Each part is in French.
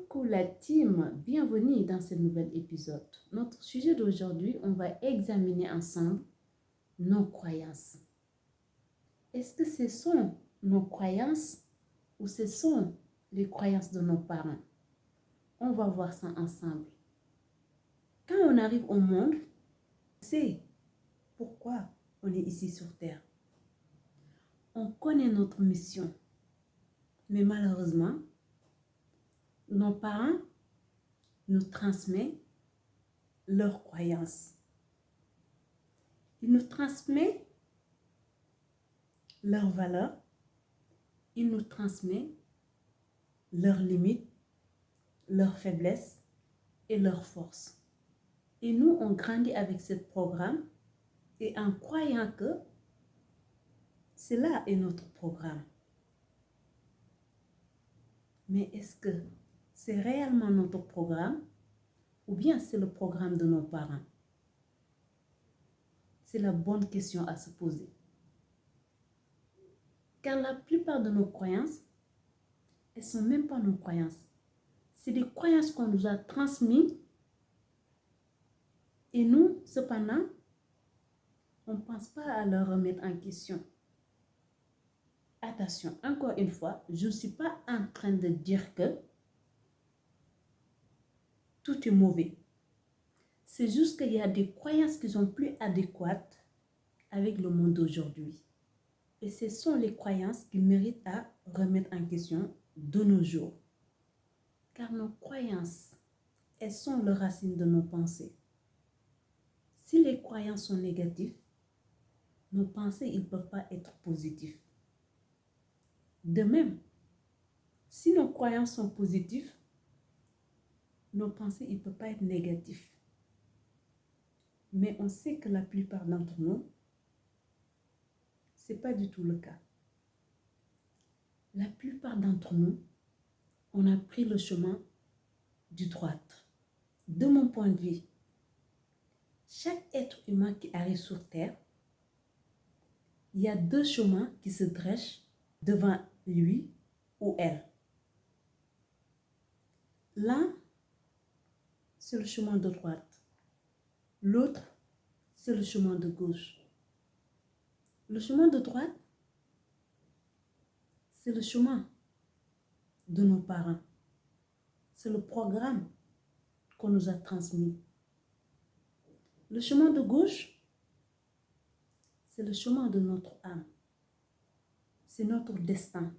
Coucou la team, bienvenue dans ce nouvel épisode. Notre sujet d'aujourd'hui, on va examiner ensemble nos croyances. Est-ce que ce sont nos croyances ou ce sont les croyances de nos parents? On va voir ça ensemble. Quand on arrive au monde, c'est pourquoi on est ici sur Terre. On connaît notre mission, mais malheureusement, nos parents nous transmettent leurs croyances. Ils nous transmettent leurs valeurs, ils nous transmettent leurs limites, leurs faiblesses et leurs forces. Et nous, on grandit avec ce programme et en croyant que cela est notre programme. Mais est-ce que c'est réellement notre programme ou bien c'est le programme de nos parents? C'est la bonne question à se poser. Car la plupart de nos croyances, elles ne sont même pas nos croyances. C'est des croyances qu'on nous a transmises et nous, cependant, on ne pense pas à leur remettre en question. Attention, encore une fois, je ne suis pas en train de dire que tout est mauvais. C'est juste qu'il y a des croyances qui sont plus adéquates avec le monde d'aujourd'hui. Et ce sont les croyances qui méritent à remettre en question de nos jours. Car nos croyances, elles sont les racines de nos pensées. Si les croyances sont négatives, nos pensées ne peuvent pas être positives. De même, si nos croyances sont positives, nos pensées ne peuvent pas être négatives. Mais on sait que la plupart d'entre nous, ce n'est pas du tout le cas. La plupart d'entre nous, on a pris le chemin du droit. De mon point de vue, chaque être humain qui arrive sur Terre, il y a deux chemins qui se dressent devant lui ou elle. L'un, c'est le chemin de droite. L'autre, c'est le chemin de gauche. Le chemin de droite, c'est le chemin de nos parents. C'est le programme qu'on nous a transmis. Le chemin de gauche, c'est le chemin de notre âme. C'est notre destin.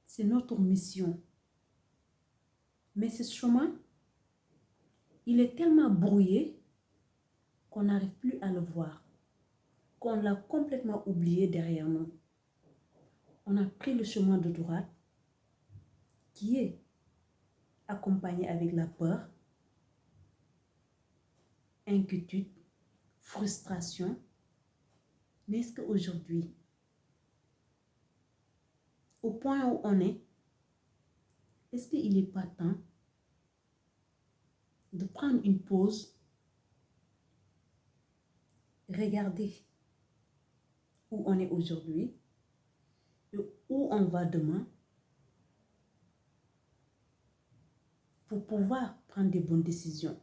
C'est notre mission. Mais ce chemin, il est tellement brouillé qu'on n'arrive plus à le voir, qu'on l'a complètement oublié derrière nous. On a pris le chemin de droite qui est accompagné avec la peur, inquiétude, frustration. Mais est-ce qu'aujourd'hui, au point où on est-ce qu'il n'est pas temps de prendre une pause, regarder où on est aujourd'hui et où on va demain pour pouvoir prendre des bonnes décisions?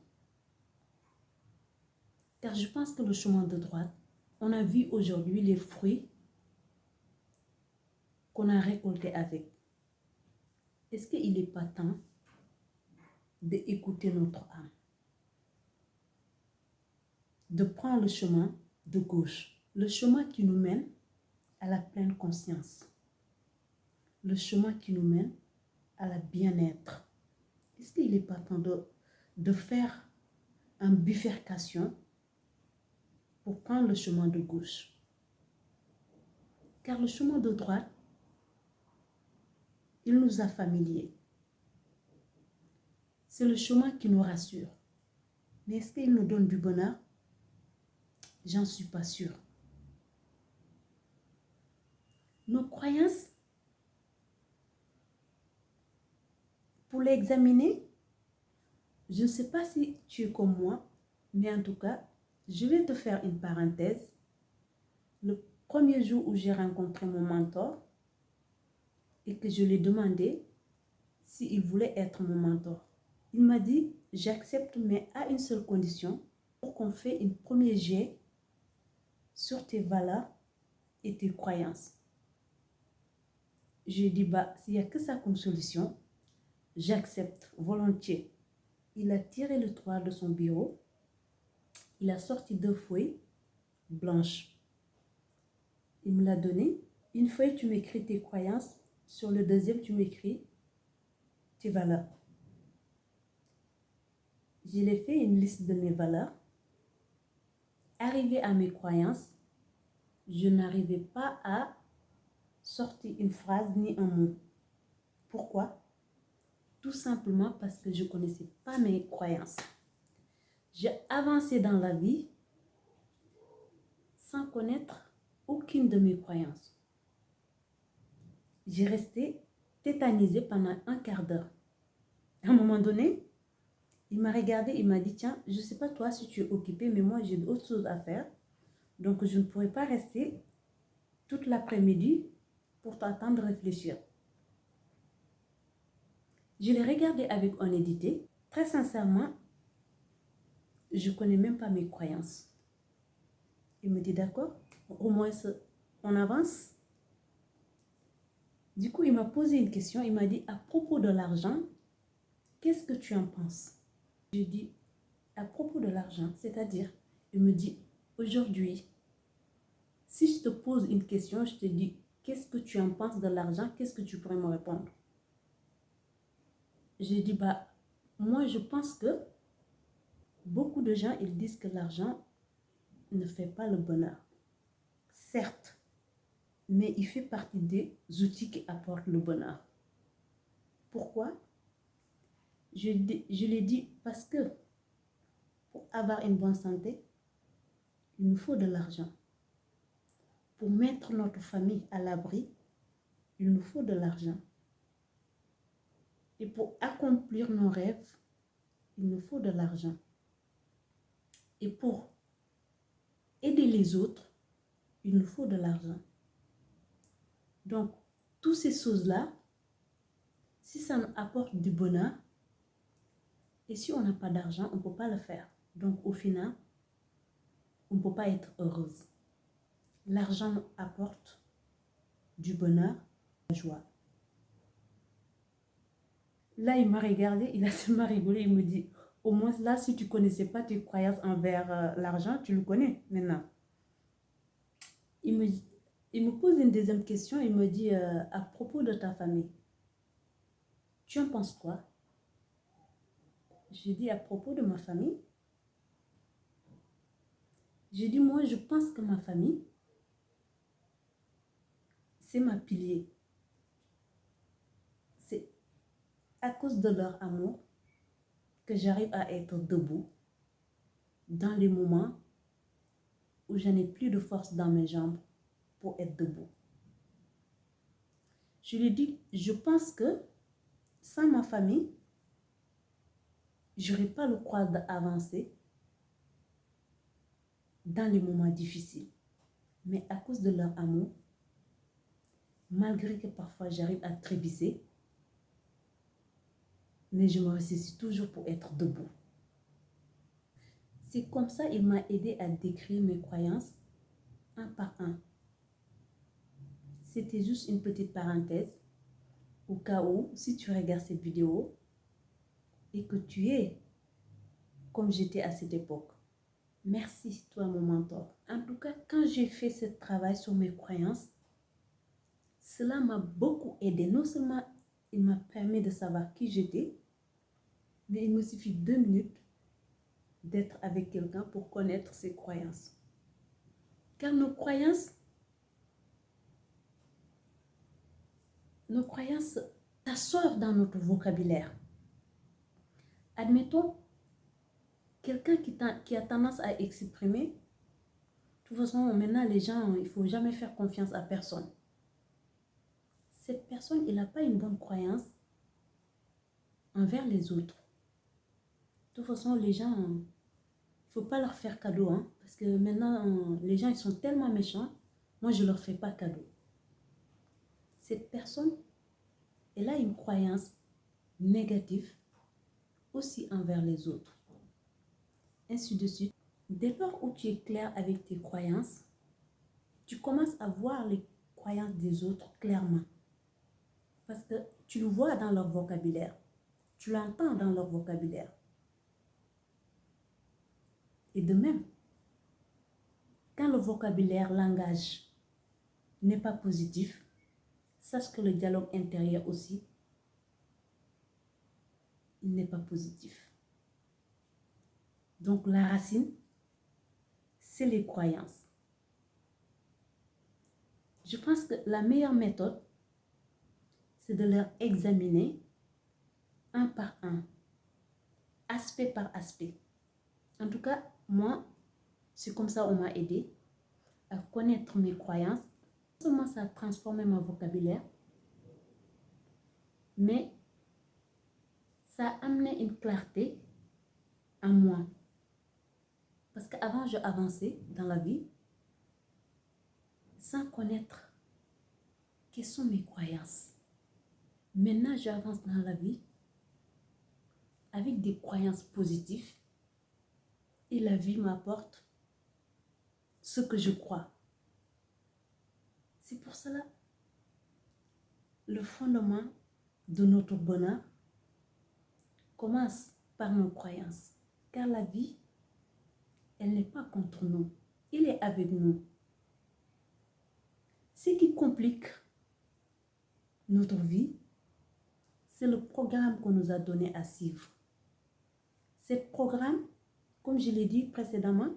Car je pense que le chemin de droite, on a vu aujourd'hui les fruits qu'on a récoltés avec. Est-ce qu'il n'est pas temps d'écouter notre âme, de prendre le chemin de gauche, le chemin qui nous mène à la pleine conscience, le chemin qui nous mène à la bien-être? Est-ce qu'il n'est pas temps de faire une bifurcation pour prendre le chemin de gauche? Car le chemin de droite, il nous a familiers. C'est le chemin qui nous rassure. Mais est-ce qu'il nous donne du bonheur? J'en suis pas sûre. Nos croyances, pour l'examiner, je ne sais pas si tu es comme moi, mais en tout cas, je vais te faire une parenthèse. Le premier jour où j'ai rencontré mon mentor et que je lui ai demandé s'il voulait être mon mentor. Il m'a dit, j'accepte, mais à une seule condition, pour qu'on fasse une première jet sur tes valeurs et tes croyances. J'ai dit, bah, s'il n'y a que ça comme solution, j'accepte volontiers. Il a tiré le tiroir de son bureau. Il a sorti 2 feuilles blanches. Il me l'a donné. Une feuille, tu m'écris tes croyances. Sur le deuxième, tu m'écris tes valeurs. Je l'ai fait une liste de mes valeurs. Arrivé à mes croyances, je n'arrivais pas à sortir une phrase ni un mot. Pourquoi? Tout simplement parce que je ne connaissais pas mes croyances. J'ai avancé dans la vie sans connaître aucune de mes croyances. J'ai resté tétanisée pendant un quart d'heure. À un moment donné, il m'a regardé, il m'a dit, tiens, je ne sais pas toi si tu es occupé, mais moi j'ai d'autres choses à faire. Donc je ne pourrai pas rester toute l'après-midi pour t'attendre réfléchir. Je l'ai regardé avec honnêteté. Très sincèrement, je ne connais même pas mes croyances. Il me dit, d'accord, au moins on avance. Du coup, il m'a posé une question. Il m'a dit, à propos de l'argent, qu'est-ce que tu en penses? Je dis, à propos de l'argent, c'est-à-dire, il me dit, aujourd'hui, si je te pose une question, je te dis, qu'est-ce que tu en penses de l'argent? Qu'est-ce que tu pourrais me répondre? J'ai dit, bah, moi, je pense que beaucoup de gens, ils disent que l'argent ne fait pas le bonheur. Certes, mais il fait partie des outils qui apportent le bonheur. Pourquoi? Je l'ai dit parce que pour avoir une bonne santé, il nous faut de l'argent. Pour mettre notre famille à l'abri, il nous faut de l'argent. Et pour accomplir nos rêves, il nous faut de l'argent. Et pour aider les autres, il nous faut de l'argent. Donc, toutes ces choses-là, si ça nous apporte du bonheur, et si on n'a pas d'argent, on ne peut pas le faire. Donc, au final, on ne peut pas être heureuse. L'argent nous apporte du bonheur, de la joie. Là, il m'a regardé, il a seulement rigolé, il me dit, au moins là, si tu ne connaissais pas tes croyances envers l'argent, tu le connais maintenant. Il me pose une deuxième question, il me dit, à propos de ta famille, tu en penses quoi? J'ai dit, à propos de ma famille, j'ai dit, moi, je pense que ma famille, c'est ma pilier. C'est à cause de leur amour que j'arrive à être debout dans les moments où je n'ai plus de force dans mes jambes pour être debout. Je lui ai dit, je pense que sans ma famille, je n'aurais pas le courage d'avancer dans les moments difficiles. Mais à cause de leur amour, malgré que parfois j'arrive à trébucher, mais je me ressaisis toujours pour être debout. C'est comme ça qu'il m'a aidé à décrire mes croyances un par un. C'était juste une petite parenthèse au cas où, si tu regardes cette vidéo et que tu es comme j'étais à cette époque. Merci, toi, mon mentor. En tout cas, quand j'ai fait ce travail sur mes croyances, cela m'a beaucoup aidé. Non seulement il m'a permis de savoir qui j'étais, mais il me suffit 2 minutes d'être avec quelqu'un pour connaître ses croyances. Car nos croyances s'assoient dans notre vocabulaire. Admettons, quelqu'un qui a tendance à exprimer, de toute façon, maintenant, les gens, il ne faut jamais faire confiance à personne. Cette personne, elle n'a pas une bonne croyance envers les autres. De toute façon, les gens, il ne faut pas leur faire cadeau. Parce que maintenant, les gens, ils sont tellement méchants. Moi, je ne leur fais pas cadeau. Cette personne, elle a une croyance négatif aussi envers les autres. Ainsi de suite. Dès lors où tu es clair avec tes croyances, tu commences à voir les croyances des autres clairement. Parce que tu le vois dans leur vocabulaire. Tu l'entends dans leur vocabulaire. Et de même, quand le vocabulaire, langage n'est pas positif, sache que le dialogue intérieur aussi, il n'est pas positif. Donc la racine, c'est les croyances. Je pense que la meilleure méthode, c'est de leur examiner un par un, aspect par aspect. En tout cas, moi, c'est comme ça on m'a aidé à connaître mes croyances. Non seulement ça a transformé mon vocabulaire, mais ça a amené une clarté en moi. Parce qu'avant, je avançais dans la vie sans connaître quelles sont mes croyances. Maintenant, j'avance dans la vie avec des croyances positives et la vie m'apporte ce que je crois. C'est pour cela le fondement de notre bonheur commence par nos croyances. Car la vie, elle n'est pas contre nous. Il est avec nous. Ce qui complique notre vie, c'est le programme qu'on nous a donné à suivre. Ce programme, comme je l'ai dit précédemment,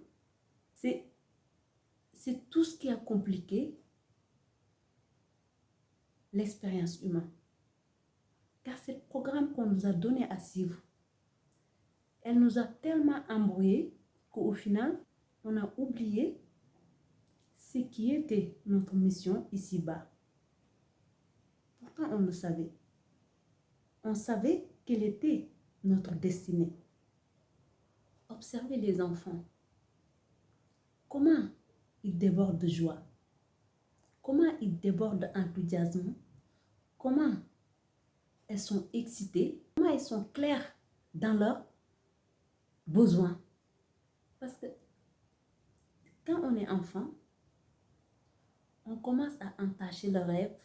c'est tout ce qui a compliqué l'expérience humaine. Car ce programme qu'on nous a donné à suivre, elle nous a tellement embrouillés qu'au final, on a oublié ce qui était notre mission ici-bas. Pourtant, on le savait. On savait quelle était notre destinée. Observez les enfants. Comment ils débordent de joie. Comment ils débordent d'enthousiasme. Comment elles sont excitées. Comment elles sont claires dans leurs besoins. Parce que quand on est enfant, on commence à entacher le rêve.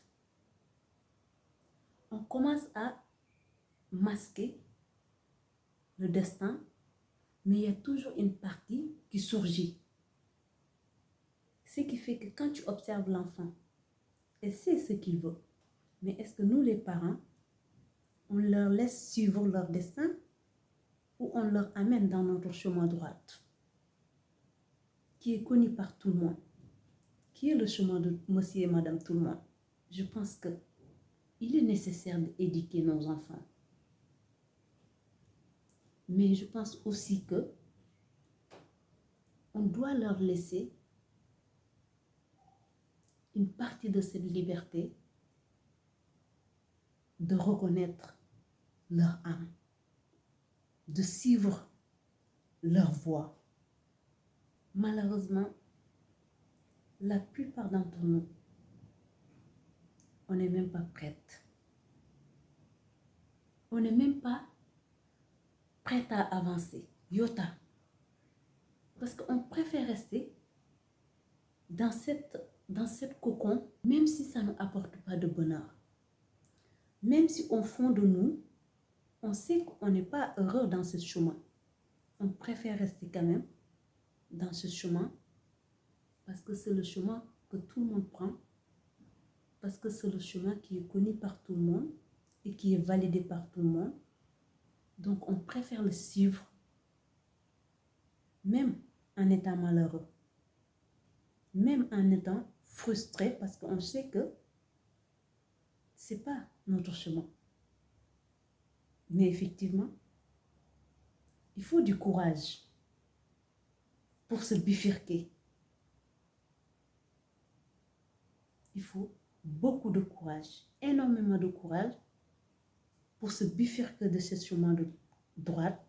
On commence à masquer le destin, mais il y a toujours une partie qui surgit. Ce qui fait que quand tu observes l'enfant, elle sait ce qu'il veut. Mais est-ce que nous, les parents, on leur laisse suivre leur destin ou on leur amène dans notre chemin droit, qui est connu par tout le monde, qui est le chemin de monsieur et madame tout le monde? Je pense que il est nécessaire d'éduquer nos enfants. Mais je pense aussi que on doit leur laisser une partie de cette liberté de reconnaître leur âme, de suivre leur voie. Malheureusement, la plupart d'entre nous, on n'est même pas prête. On n'est même pas prête à avancer. Iota. Parce qu'on préfère rester dans cette cocon, même si ça ne apporte pas de bonheur. Même si au fond de nous, on sait qu'on n'est pas heureux dans ce chemin. On préfère rester quand même dans ce chemin parce que c'est le chemin que tout le monde prend, parce que c'est le chemin qui est connu par tout le monde et qui est validé par tout le monde. Donc on préfère le suivre même en étant malheureux, même en étant frustré parce qu'on sait que ce n'est pas notre chemin. Mais effectivement, il faut du courage pour se bifurquer. Il faut beaucoup de courage, énormément de courage pour se bifurquer de ce chemin de droite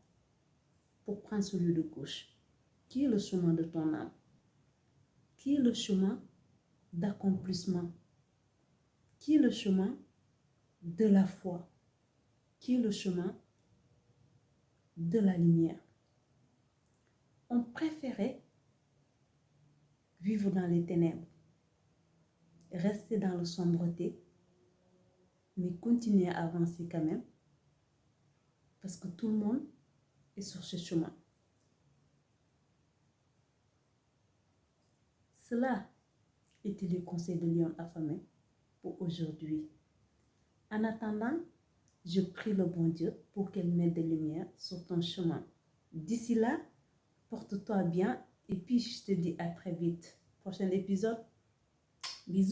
pour prendre celui de gauche, qui est le chemin de ton âme, qui est le chemin d'accomplissement, qui est le chemin de la foi, qui est le chemin de la lumière. On préférait vivre dans les ténèbres, rester dans la sombreté, mais continuer à avancer quand même, parce que tout le monde est sur ce chemin. Cela était le conseil de Lion affamé pour aujourd'hui. En attendant, je prie le bon Dieu pour qu'elle mette de lumière sur ton chemin. D'ici là, porte-toi bien et puis je te dis à très vite. Prochain épisode, bisous.